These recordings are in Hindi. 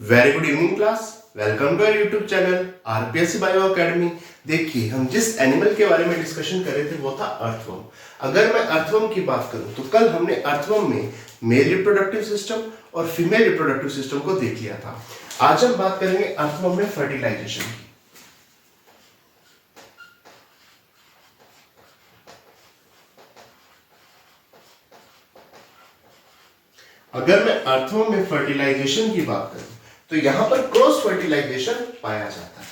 Very good evening class. Welcome to our YouTube channel RPSC bio academy. देखिए, हम जिस एनिमल के बारे में डिस्कशन कर रहे थे वो था अर्थवर्म। अगर मैं अर्थवर्म की बात करूं तो कल हमने अर्थवर्म में मेल रिप्रोडक्टिव सिस्टम और फीमेल रिप्रोडक्टिव सिस्टम को देख लिया था। आज हम बात करेंगे अर्थवर्म में फर्टिलाइजेशन की। अगर मैं अर्थवर्म में फर्टिलाइजेशन की बात करूं तो यहां पर क्रॉस फर्टिलाइजेशन पाया जाता है।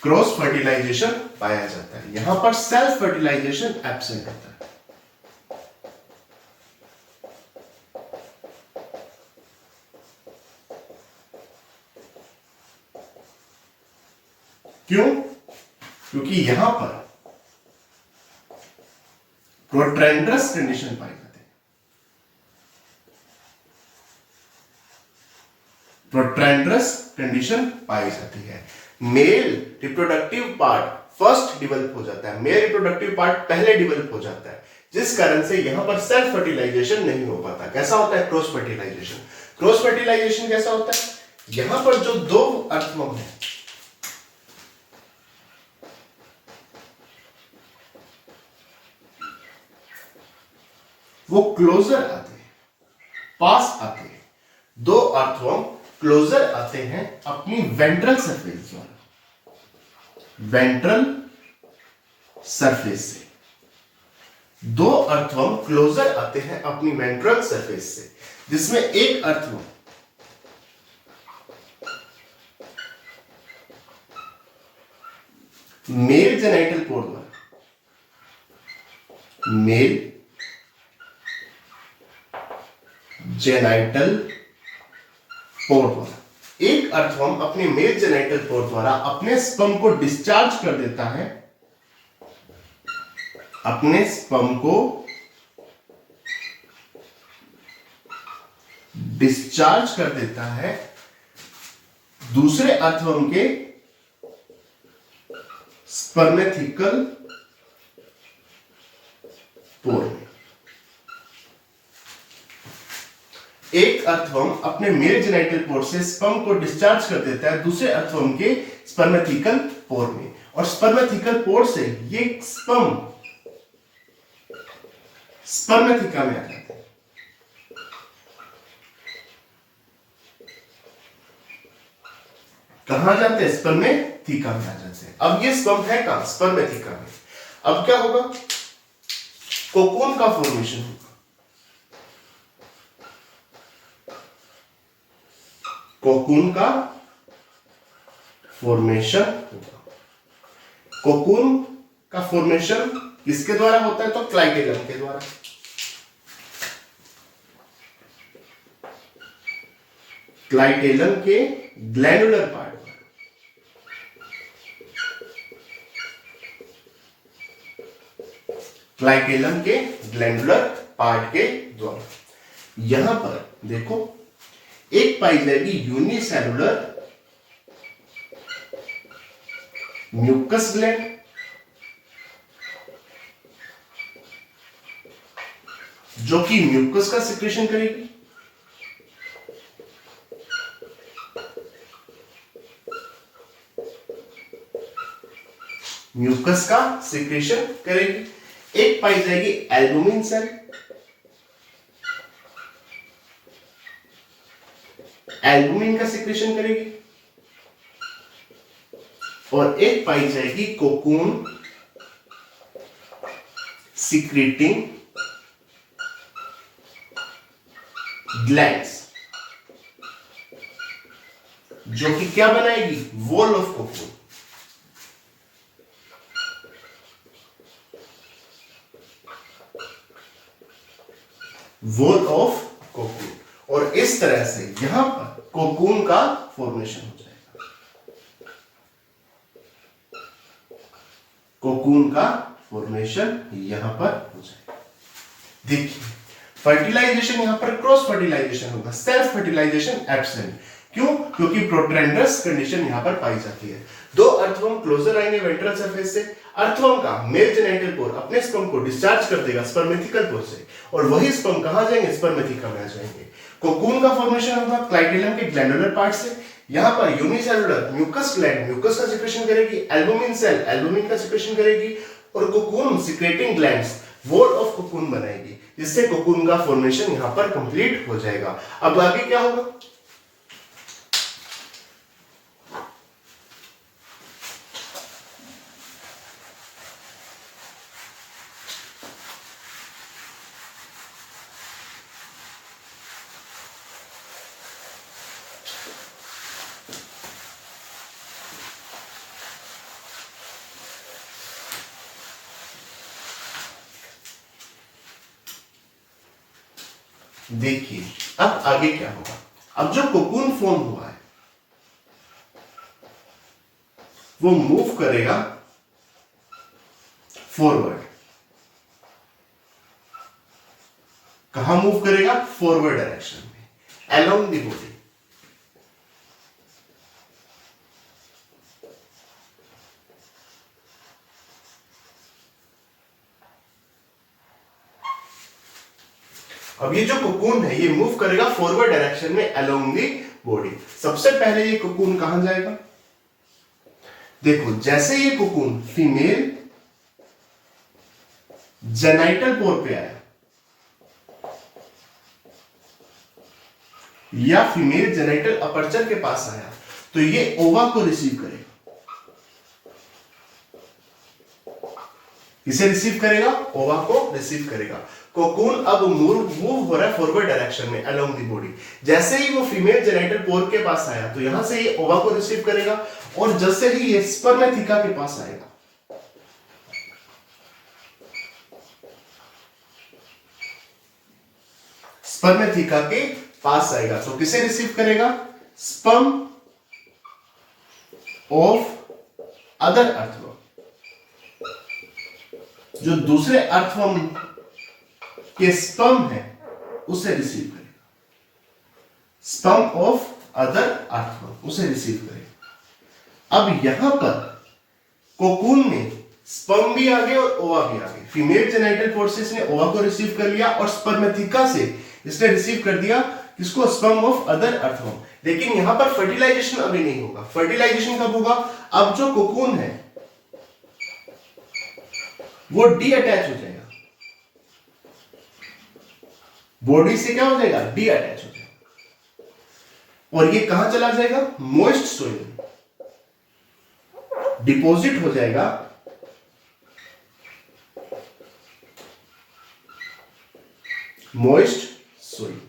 क्रॉस फर्टिलाइजेशन पाया जाता है। यहां पर सेल्फ फर्टिलाइजेशन एब्सेंट होता है। क्यों? क्योंकि यहां पर प्रोट्रेंडरस कंडीशन पाई जाती है। प्रोट्रेंडरस कंडीशन पाई जाती है। Male reproductive part first develop हो जाता है। मेल रिप्रोडक्टिव पार्ट पहले डेवलप हो जाता है, जिस कारण से यहां पर सेल्फ फर्टिलाइजेशन नहीं हो पाता। कैसा होता है क्रॉस फर्टिलाइजेशन? क्रॉस फर्टिलाइजेशन कैसा होता है? यहां पर जो दो अर्थवर्म है वो क्लोजर आते हैं, पास आते हैं। दो अर्थवर्म क्लोजर आते हैं अपनी वेंट्रल सरफेस द्वारा, वेंट्रल सरफेस से। दो अर्थवर्म क्लोजर आते हैं अपनी वेंट्रल सरफेस से, जिसमें एक अर्थवर्म मेल जेनाइटल पोर द्वारा, मेल जेनाइटल पोर द्वारा, एक अर्थवर्म अपने मेल जेनाइटल पोर द्वारा अपने स्पर्म को डिस्चार्ज कर देता है, अपने स्पर्म को डिस्चार्ज कर देता है दूसरे अर्थवर्म के स्पर्मेथिकल पोर में। एक अर्थवर्म अपने मेल जेनाइटल पोर से स्पर्म को डिस्चार्ज कर देता है दूसरे अर्थवर्म के स्पर्मेथिकल पोर में, और स्पर्मेथिकल पोर से ये स्पर्म स्पर्मेथिका में आ जाते हैं। कहां जाते हैं? स्पर्मेथिका में आ जाते हैं। अब ये स्पर्म है कहां? स्पर्मेथिका में। अब क्या होगा? कोकून का फॉर्मेशन होगा। कोकून का फॉर्मेशन होगा। कोकून का फॉर्मेशन किसके द्वारा होता है? तो क्लाइटेलम के द्वारा। क्लाइटेलम के ग्लैंडुलर पार्ट द्वारा। क्लाइटेलम के ग्लैंडुलर पार्ट के द्वारा। यहां पर देखो, एक पाई जाएगी यूनिसेलुलर म्यूकस ग्लैंड, जो कि म्यूकस का सिक्रेशन करेगी। म्यूकस का सिक्रेशन करेगी। एक पाई जाएगी एल्बुमिन सेल, एल्बुमिन का सिक्रेशन करेगी। और एक पाई जाएगी कोकून सिक्रेटिंग ग्लैंड्स, जो कि क्या बनाएगी? Wall of cocoon. Wall of cocoon. और इस तरह से यहां पर कोकून का फॉर्मेशन हो जाएगा। कोकून का फॉर्मेशन यहां पर हो जाएगा। देखिए, फर्टिलाइजेशन यहां पर क्रॉस फर्टिलाइजेशन होगा, सेल्फ फर्टिलाइजेशन एब्सेंट। क्यों? क्योंकि प्रोट्रेंडरस कंडीशन यहां पर पाई जाती है। दो अर्थवर्म क्लोजर आएंगे वेंट्रल सरफेस से। अर्थवर्म का मेल जेनिटल पोर अपने स्पर्म को डिस्चार्ज कर देगा स्पर्मेथिकल पोर से, और वही स्पर्म कहां जाएंगे, स्पर्मेथिका में आ जाएंगे। कोकून का फॉर्मेशन होगा क्लाइटेलम के ग्लैंडुलर पार्ट से। यहां पर यूनिसेलुलर म्यूकस ग्लैंड म्यूकस का सिक्रेशन करेगी, एल्बुमिन सेल एल्बुमिन का सिक्रेशन करेगी, और cocoon secreting glands wall of cocoon बनाएगी, जिससे कोकून का फॉर्मेशन यहां पर कंप्लीट हो जाएगा। अब आगे क्या होगा, देखिए अब आगे क्या होगा। अब जो कोकून फॉर्म हुआ है वो मूव करेगा फॉरवर्ड। कहां मूव करेगा, फॉरवर्ड डायरेक्शन में, अलोंग द बॉडी। अब ये जो कोकून है ये मूव करेगा फॉरवर्ड डायरेक्शन में अलोंग दी बॉडी। सबसे पहले ये कोकून कहां जाएगा, देखो जैसे ये कोकून फीमेल जेनाइटल पोर पे आया या फीमेल जेनाइटल अपर्चर के पास आया तो ये ओवा को रिसीव करेगा। इसे रिसीव करेगा, ओवा को रिसीव करेगा। कोकून अब मूव हो रहा है फॉरवर्ड डायरेक्शन में अलोंग द बॉडी। जैसे ही वो फीमेल जेनाइटल पोर के पास आया तो यहां से ये ओवा को रिसीव करेगा, और जैसे ही ये स्पर्मेथिका के पास आएगा स्पर्मेथिका के पास आएगा तो किसे रिसीव करेगा, स्पर्म ऑफ अदर अर्थवर्म। जो दूसरे अर्थवर्म के स्पर्म है उसे रिसीव करेगा, स्पर्म ऑफ अदर अर्थवर्म उसे रिसीव करेगा। अब यहां पर कोकून में स्पर्म भी आ गए और ओवा भी आ गए। फीमेल जेनाइटल फोर्सेस ने ओवा को रिसीव कर लिया और स्पर्मेथिका से इसने रिसीव कर दिया किसको, स्पर्म ऑफ अदर अर्थवर्म। लेकिन यहां पर फर्टिलाइजेशन अभी नहीं होगा। फर्टिलाइजेशन कब होगा, अब जो कोकून है वो डीअटैच हो जाएगा, बॉडी से क्या हो जाएगा, डीअटैच हो जाएगा, और ये कहां चला जाएगा, मॉइस्ट सोइल में डिपॉजिट हो जाएगा। मॉइस्ट सोइल,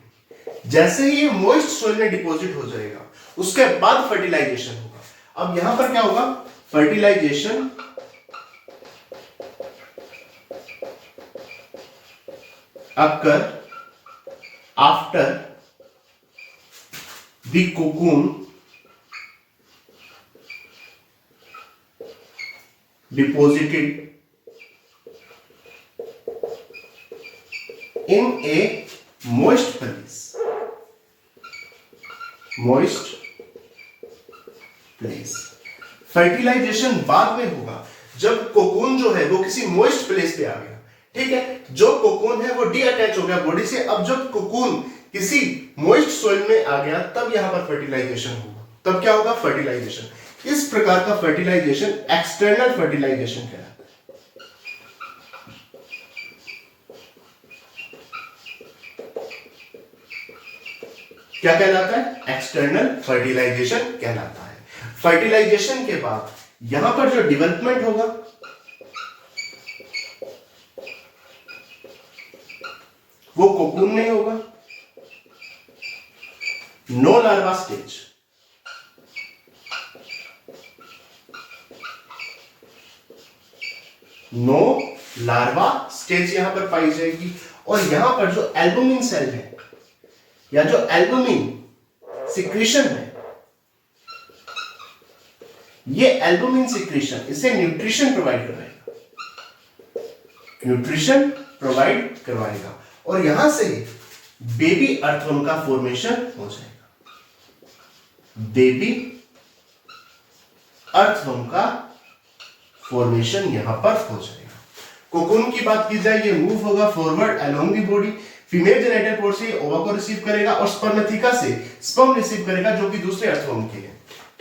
जैसे ही ये मॉइस्ट सोइल में डिपॉजिट हो जाएगा उसके बाद फर्टिलाइजेशन होगा। अब यहां पर क्या होगा, fertilisation occur after the cocoon deposited in a moist place. moist place. Fertilisation बाद में होगा जब कोकून जो है वो किसी मोइस्ट प्लेस पे आ गया, ठीक है। जो कोकून है वो डीअटैच हो गया बॉडी से। अब जब कोकून किसी मॉइस्ट सॉइल में आ गया तब यहां पर फर्टिलाइजेशन होगा। तब क्या होगा, फर्टिलाइजेशन। इस प्रकार का फर्टिलाइजेशन एक्सटर्नल फर्टिलाइजेशन कहलाता है। क्या कहलाता है, एक्सटर्नल फर्टिलाइजेशन कहलाता है। फर्टिलाइजेशन के बाद यहां पर जो डेवलपमेंट होगा वो कोकून नहीं होगा, no larva stage. No larva stage यहां पर पाई जाएगी, और यहां पर जो एल्बुमिन सेल है या जो एल्बुमिन सिक्रीशन है, ये एल्बुमिन सिक्रीशन इसे न्यूट्रिशन प्रोवाइड करवाएगा, न्यूट्रिशन प्रोवाइड करवाएगा, और यहां से बेबी अर्थवर्म का फॉर्मेशन हो जाएगा। बेबी अर्थवर्म का फॉर्मेशन यहां पर हो जाएगा। कोकून की बात की जाए, ये मूव होगा forward along the body, female genital port से ओवा को रिसीव करेगा और स्पर्मेथिका से स्पर्म रिसीव करेगा जो कि दूसरे अर्थवर्म के लिए।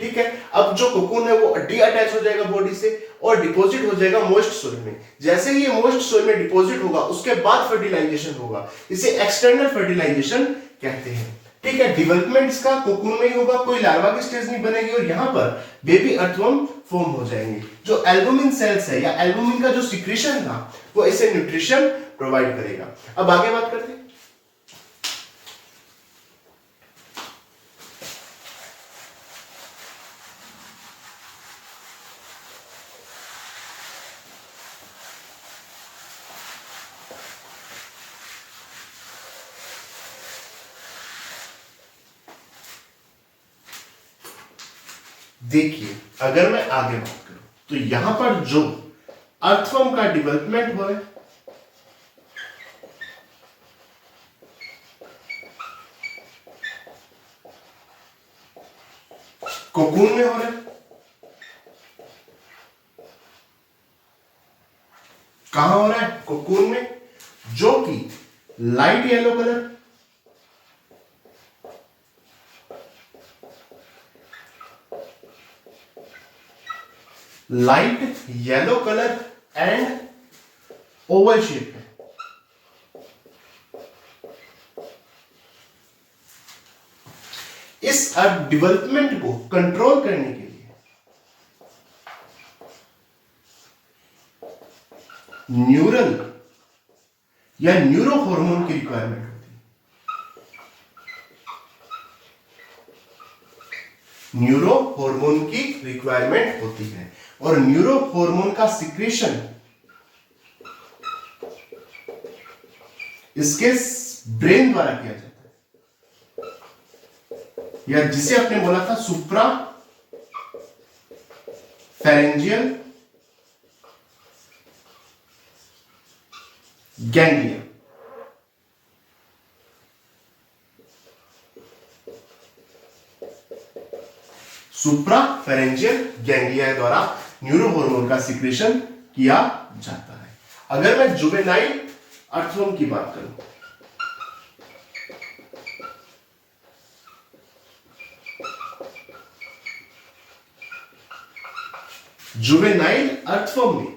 ठीक है, अब जो कोकून है वो डीअटैच हो जाएगा बॉडी से और डिपॉजिट हो जाएगा मॉइस्ट सोइल में। जैसे ही ये मॉइस्ट सोइल में डिपॉजिट होगा उसके बाद फर्टिलाइजेशन होगा, इसे एक्सटर्नल फर्टिलाइजेशन कहते हैं। ठीक है, डेवलपमेंट इसका कोकून में ही होगा, कोई लार्वा की स्टेज नहीं बनेगी और यहां पर बेबी अर्थवर्म फॉर्म हो जाएंगे। जो एल्बुमिन सेल्स है या एल्बुमिन का जो सिक्रीशन था वो इसे न्यूट्रिशन प्रोवाइड करेगा। अब आगे बात करते हैं। देखिए, अगर मैं आगे बात करूं तो यहां पर जो अर्थवर्म का डेवलपमेंट हो रहा है, कोकून में हो रहा है। कहां हो रहा है? कोकून में, जो कि light yellow colour, light yellow colour and Oval shape है। इस डेवलपमेंट को कंट्रोल करने के लिए न्यूरल या न्यूरो हार्मोन की रिक्वायरमेंट होती है। न्यूरो हार्मोन की रिक्वायरमेंट होती है और न्यूरो हार्मोन का सिक्रेशन इसके ब्रेन द्वारा किया जाता है, या जिसे आपने बोला था सुप्रा फेरेंजियल गैंग्लिया। सुप्रा फेरेंजियल गैंग्लिया द्वारा न्यूरो हार्मोन का सिक्रेशन किया जाता है। अगर मैं जुवेनाइल अर्थवर्म की बात करूं, जुवेनाइल अर्थवर्म में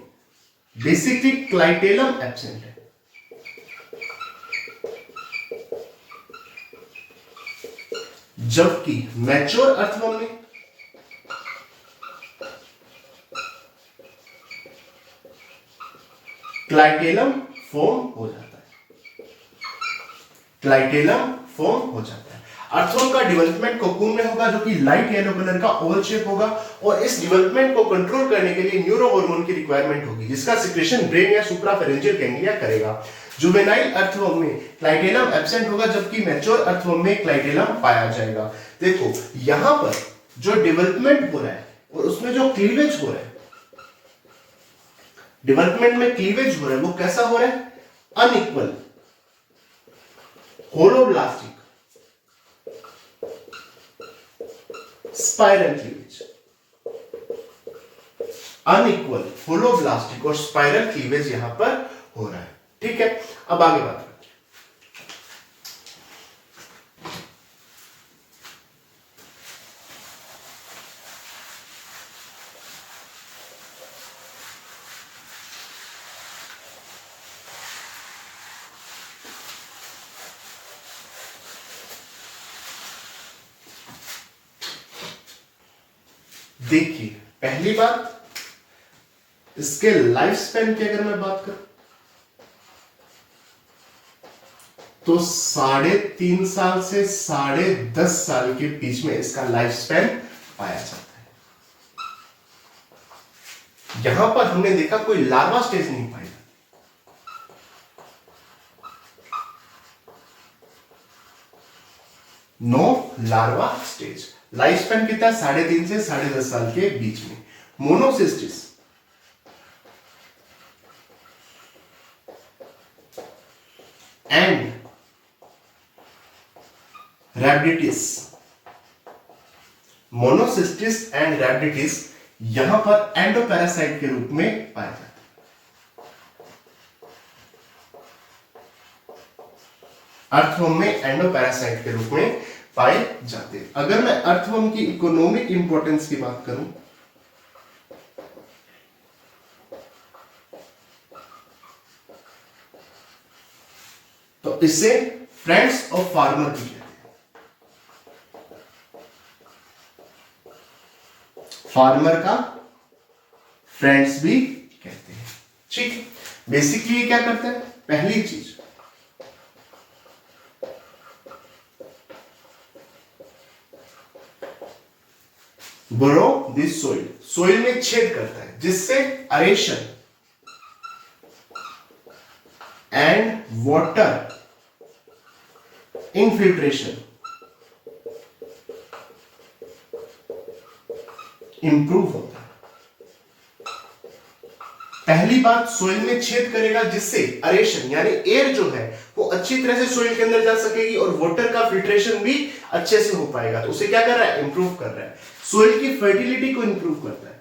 बेसिकली क्लाइटेलम एब्सेंट है, जबकि मैच्योर अर्थवर्म में क्लाइटेलम फॉर्म हो जाता है। क्लाइटेलम फॉर्म हो जाता है। अर्थवर्म का डेवलपमेंट कोकून में होगा जो कि लाइट येलो कलर का ओवल शेप होगा और इस डेवलपमेंट को कंट्रोल करने के लिए न्यूरो हार्मोन की रिक्वायरमेंट होगी जिसका सिक्रेशन ब्रेन या सुप्राफेरेंजियल गैंग्लिया करेगा। जुवेनाइल अर्थवर्म में क्लाइटेलम एब्सेंट होगा जबकि मैच्योर अर्थवर्म में क्लाइटेलम पाया जाएगा। देखो यहां पर जो डेवलपमेंट हो रहा है और उसमें जो क्लीवेज हो रहा है, डेवलपमेंट में क्लीवेज हो रहा है वो कैसा हो रहा है? Unequal, holoblastic, spiral cleavage. Unequal, holoblastic और स्पाइरल क्लीवेज यहां पर हो रहा है। ठीक है, अब आगे बात करते हैं। देखिए पहली बात, इसके लाइफ स्पैन की अगर मैं बात करूं तो 3.5 साल से 10.5 साल के बीच में इसका लाइफ स्पैन पाया जाता है। यहां पर हमने देखा कोई लार्वा स्टेज नहीं पाई, no larva stage. Life span कितना है? 3.5 से 10.5 साल के बीच में। Monocystis, and Rhabditis, Monocystis and Rhabditis यहां पर एंडोपैरासाइट के रूप में पाए जाते हैं। अर्थवर्म में एंडोपैरासाइट के रूप में पाए जाते हैं। अगर मैं अर्थवर्म की इकोनॉमिक इंपॉर्टेंस की बात करूं तो इसे फ्रेंड्स ऑफ फार्मर भी कहते हैं। फार्मर का फ्रेंड्स भी कहते हैं। ठीक है, बेसिकली ये क्या करता है? पहली चीज बोरो दिस सोइल, सोइल में छेद करता है जिससे अरेशन एंड वाटर इनफिल्ट्रेशन इंप्रूव होता है। पहली बात, सोइल में छेद करेगा जिससे अरेशन यानी एयर जो है वो अच्छी तरह से सोइल के अंदर जा सकेगी और वाटर का फिल्ट्रेशन भी अच्छे से हो पाएगा। तो उसे क्या कर रहा है? इंप्रूव कर रहा है। सोइल की फर्टिलिटी को इंप्रूव करता है।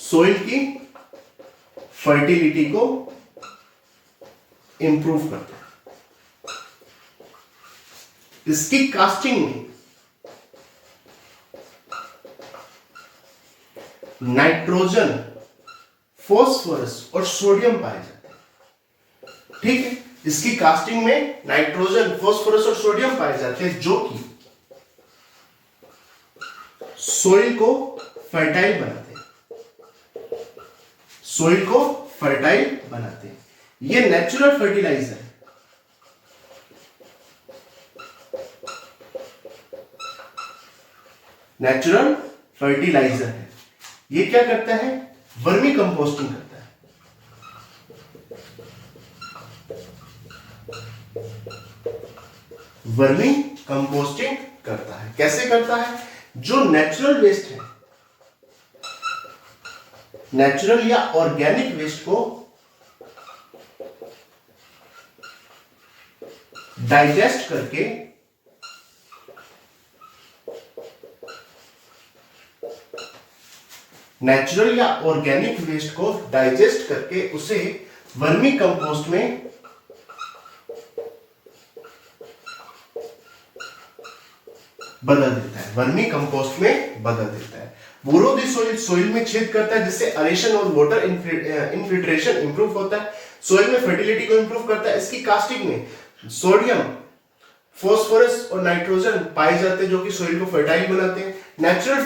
सोइल की फर्टिलिटी को इंप्रूव करता है। इसकी कास्टिंग में नाइट्रोजन, फॉस्फोरस और सोडियम पाए जाते हैं। ठीक है, इसकी कास्टिंग में नाइट्रोजन, फॉस्फोरस और सोडियम पाए जाते हैं जो कि सोइल को फर्टाइल बनाते हैं। सोइल को फर्टाइल बनाते हैं। ये नेचुरल फर्टिलाइजर है। नेचुरल फर्टिलाइजर है। ये क्या करता है? वर्मी कंपोस्टिंग करता है। वर्मी कंपोस्टिंग करता है। कैसे करता है? जो नेचुरल वेस्ट है, नेचुरल या ऑर्गेनिक वेस्ट को डाइजेस्ट करके नेचुरल या ऑर्गेनिक वेस्ट को डाइजेस्ट करके उसे वर्मी कंपोस्ट में बदल देता है। वर्मी कंपोस्ट में बदल देता है। बोरो द सोइल, सोइल में छेद करता है जिससे अरेशन और वाटर इनफिल्ट्रेशन इंप्रूव होता है। सोइल में फर्टिलिटी को इंप्रूव करता है। इसकी कास्टिंग में सोडियम, फॉस्फोरस और नाइट्रोजन पाए जाते हैं जो कि सोइल को फर्टाइल बनाते हैं। नेचुरल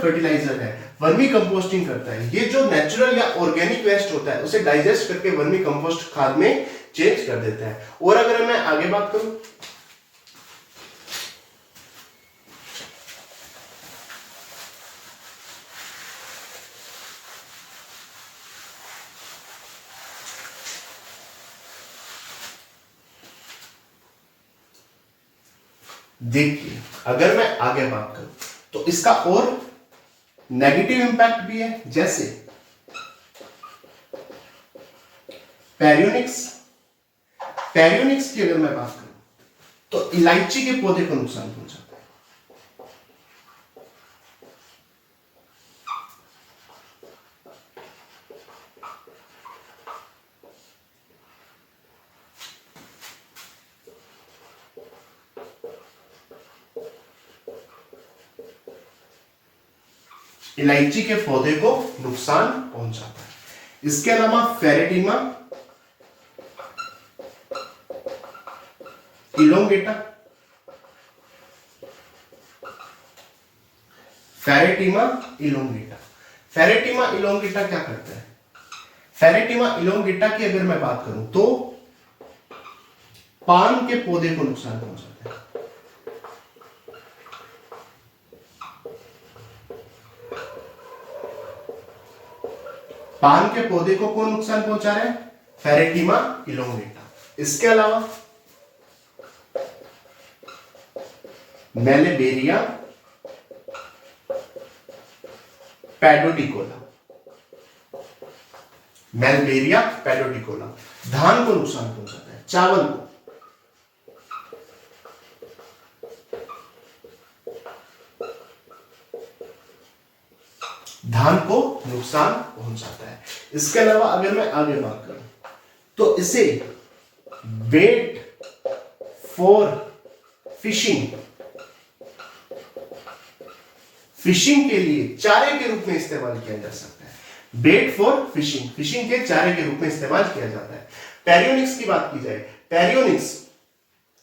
फर्टिलाइजर है। वर्मी कंपोस्टिंग करता है। ये जो नेचुरल या ऑर्गेनिक वेस्ट होता है उसे डाइजेस्ट करके वर्मी कंपोस्ट खाद में चेंज कर देता है। और अगर मैं आगे बात करूं देखिए, अगर मैं आगे बात करूं तो इसका और नेगेटिव इंपैक्ट भी है। जैसे पेरियोनिक्स की अगर मैं बात करूं तो इलायची के पौधे को नुकसान पहुंचाता है। इलायची के पौधे को नुकसान पहुंचाता है। इसके अलावा फेरेटिमा इलोंगेटा, फेरेटिमा इलोंगेटा क्या करता है? फेरेटिमा इलोंगेटा की अगर मैं बात करूं तो पान के पौधे को नुकसान पहुंचाता है। पान के पौधे को कौन नुकसान पहुंचा रहा है? फेरेटिमा इलोंगेटा। इसके अलावा मेलेबेरिया पैडोडिकोला, धान को नुकसान पहुंचाता है, चावल को। धान को नुकसान पहुंचाता है। इसके अलावा अगर मैं आगे बात करूं तो इसे बेट फॉर फिशिंग, फिशिंग के लिए चारे के रूप में इस्तेमाल किया जा सकता है। बेट फॉर फिशिंग, फिशिंग के चारे के रूप में इस्तेमाल किया जाता है। पेरियोनिक्स की बात की जाए, पेरियोनिक्स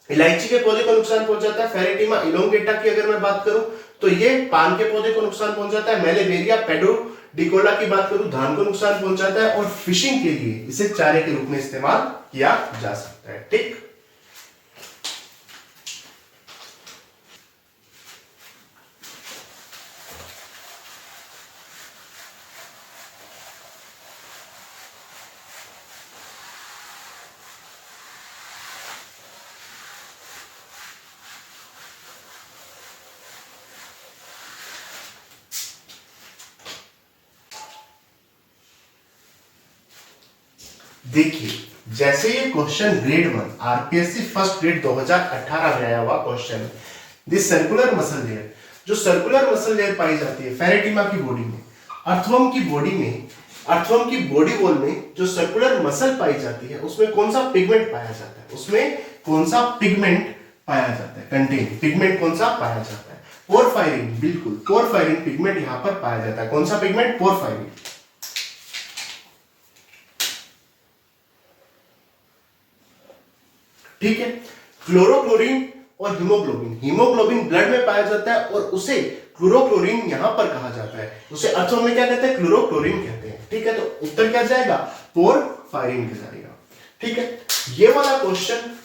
इलायची के पौधे को नुकसान पहुंचाता है। फेरेटिमा इलोंगेटा की अगर मैं बात करूं तो ये पान के पौधे को नुकसान पहुंचाता है। मेलेवेरिया पेडोडिकोला की बात करूं धान को नुकसान पहुंचाता है। और फिशिंग के लिए इसे चारे के रूप में इस्तेमाल किया जा सकता है। ठीक, देखिए जैसे ये question grade 1 RPSC first grade 2018 में आया हुआ क्वेश्चन है। दिस सर्कुलर मसल लेयर, जो सर्कुलर मसल लेयर पाई जाती है फेरेटिमा की बॉडी में, अर्थवर्म की बॉडी में, अर्थवर्म की बॉडी वॉल में जो सर्कुलर मसल पाई जाती है उसमें कौन सा पिगमेंट पाया जाता है, उसमें कौन सा पिगमेंट पाया जाता है, कंटेन पिगमेंट कौन सा पाया जाता है, पोरफायरिन। बिल्कुल पोरफायरिन पिगमेंट यहां पर पाया जाता है। कौन सा पिगमेंट, पोरफायरिन। ठीक है, क्लोरोक्लोरीन और हीमोग्लोबिन, हीमोग्लोबिन ब्लड में पाया जाता है और उसे क्लोरोक्लोरीन यहां पर कहा जाता है। उसे अर्थों में क्या कहते हैं, क्लोरोक्लोरीन कहते हैं। ठीक है, तो उत्तर क्या जाएगा, पोरफायरिन का जाएगा। ठीक है, ये वाला क्वेश्चन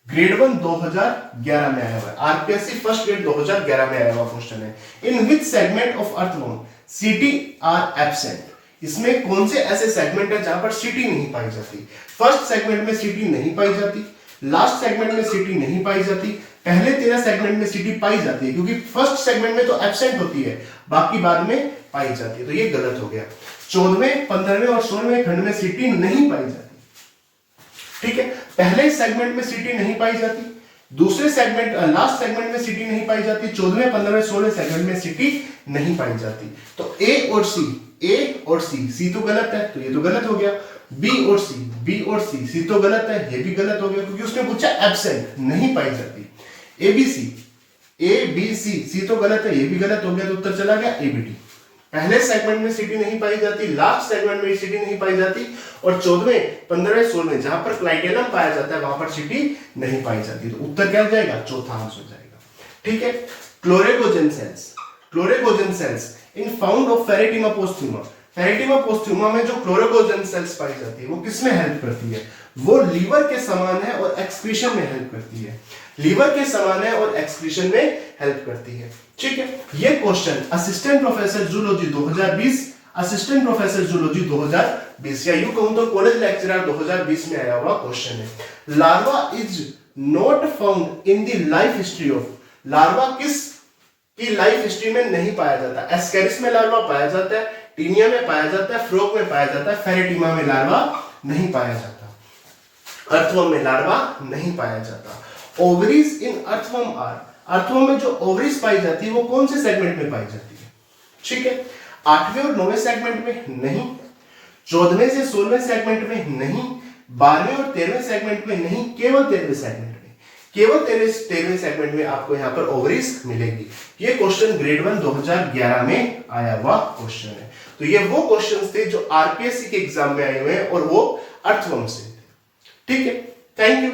ग्रेड 1 2011 में आया हुआ है। आरपीएससी फर्स्ट ग्रेड 2011 में आया हुआ क्वेश्चन है। इन विच सेगमेंट ऑफ अर्थवर्म सीटी आर एब्सेंट, इसमें कौन से ऐसे सेगमेंट है जहां पर सीटी नहीं पाई जाती। फर्स्ट सेगमेंट में सीटी नहीं पाई जाती, लास्ट सेगमेंट में सीटी नहीं पाई जाती, पहले 13 सेगमेंट में सीटी पाई जाती है, क्योंकि फर्स्ट सेगमेंट में तो एब्सेंट होती है, बाकी बाद में पाई जाती है। तो ये गलत हो गया। 14वें, 15वें और 16वें खंड में सीटी नहीं पाई जाती। ठीक है, पहले सेगमेंट में सीटी नहीं पाई जाती, दूसरे सेगमेंट लास्ट सेगमेंट में सीटी नहीं पाई जाती, 14वें, 15वें, 16वें सेगमेंट में सीटी नहीं पाई जाती। तो ए और सी, ए और सी, सी तो गलत है तो ये तो गलत हो गया। बी और सी, बी और सी, सी तो गलत है, ये भी गलत हो गया क्योंकि उसने पूछा एब्सेंट, नहीं पाई जाती। A B C, A B C, सी तो गलत है, ये भी गलत हो गया, तो उत्तर चला गया ए बी डी। पहले सेगमेंट में सीटी नहीं पाई जाती, लास्ट सेगमेंट में सीटी नहीं पाई जाती, और 14वें, 15वें, 16वें जहां पर क्लाइटेलम पाया जाता है वहां पर सीटी नहीं पाई जाती। तो उत्तर क्या जाएगा, चौथा आंसर जाएगा। ठीक है, chloragogen cells, chloragogen cells in found of Pheretima posthuma, Pheretima posthuma में जो क्लोरेगोजन सेल्स पाई जाती है वो किसमें हेल्प करती है, वो लीवर के समान है और एक्सक्रीशन में हेल्प करती है, लीवर के समान है और एक्सक्रीशन में हेल्प करती है। ठीक है, ये question assistant professor zoology 2020, assistant professor zoology 2020 या यूं कहूं तो कॉलेज लेक्चरर 2020 में आया हुआ क्वेश्चन है। Larva is not found in the life history of, larva किस की लाइफ हिस्ट्री में नहीं पाया जाता। एस्केरिस में लार्वा पाया जाता है, टीनिया में पाया जाता है, फ्रॉग में पाया जाता है, फेरेटिमा में लार्वा नहीं पाया जाता, अर्थवर्म में लार्वा नहीं पाया जाता। Ovaries in earthworm are, earthworm में जो ओवरीज पाई जाती है वो कौन से सेगमेंट में पाई जाती है। ठीक है, 8वें और 9वें सेगमेंट में नहीं, 14वें से 16वें सेगमेंट में नहीं, 12वें और 13वें सेगमेंट में नहीं, केवल 13वें सेगमेंट में, केवल 13वें सेगमेंट में आपको यहां पर ओवरीज मिलेगी। ये क्वेश्चन ग्रेड 1 2011 में आया हुआ क्वेश्चन है। तो ये वो क्वेश्चंस थे जो आरपीएससी के एग्जाम में आए हुए हैं और वो अर्थवर्म से थे। ठीक है, थैंक यू।